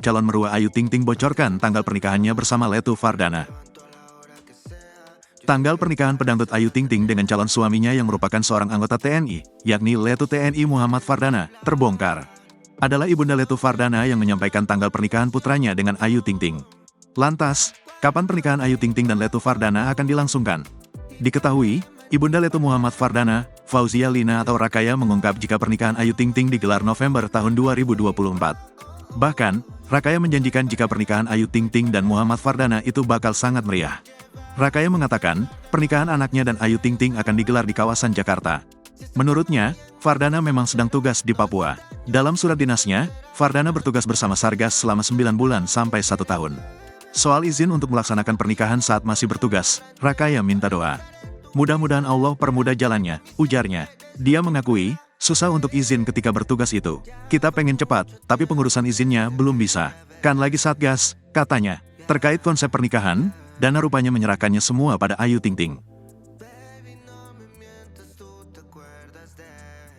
calon merua Ayu Ting Ting bocorkan tanggal pernikahannya bersama Letu Fardana. Tanggal pernikahan pedangdut Ayu Ting Ting dengan calon suaminya yang merupakan seorang anggota TNI, yakni Letu TNI Muhammad Fardana, terbongkar. Adalah ibunda Letu Fardana yang menyampaikan tanggal pernikahan putranya dengan Ayu Ting Ting. Lantas, kapan pernikahan Ayu Ting Ting dan Letu Fardana akan dilangsungkan? Diketahui, ibunda Letu Muhammad Fardana, Fauzia Lina atau Rakaya mengungkap jika pernikahan Ayu Ting Ting digelar November tahun 2024. Bahkan, Rakaya menjanjikan jika pernikahan Ayu Ting Ting dan Muhammad Fardana itu bakal sangat meriah. Rakaya mengatakan, pernikahan anaknya dan Ayu Ting Ting akan digelar di kawasan Jakarta. Menurutnya, Fardana memang sedang tugas di Papua. Dalam surat dinasnya, Fardana bertugas bersama Sargas selama 9 bulan sampai 1 tahun. Soal izin untuk melaksanakan pernikahan saat masih bertugas, Rakaya minta doa. Mudah-mudahan Allah permudah jalannya, ujarnya. Dia mengakui, susah untuk izin ketika bertugas itu. Kita pengen cepat, tapi pengurusan izinnya belum bisa. Kan lagi Satgas, katanya. Terkait konsep pernikahan, Dana rupanya menyerahkannya semua pada Ayu Ting Ting.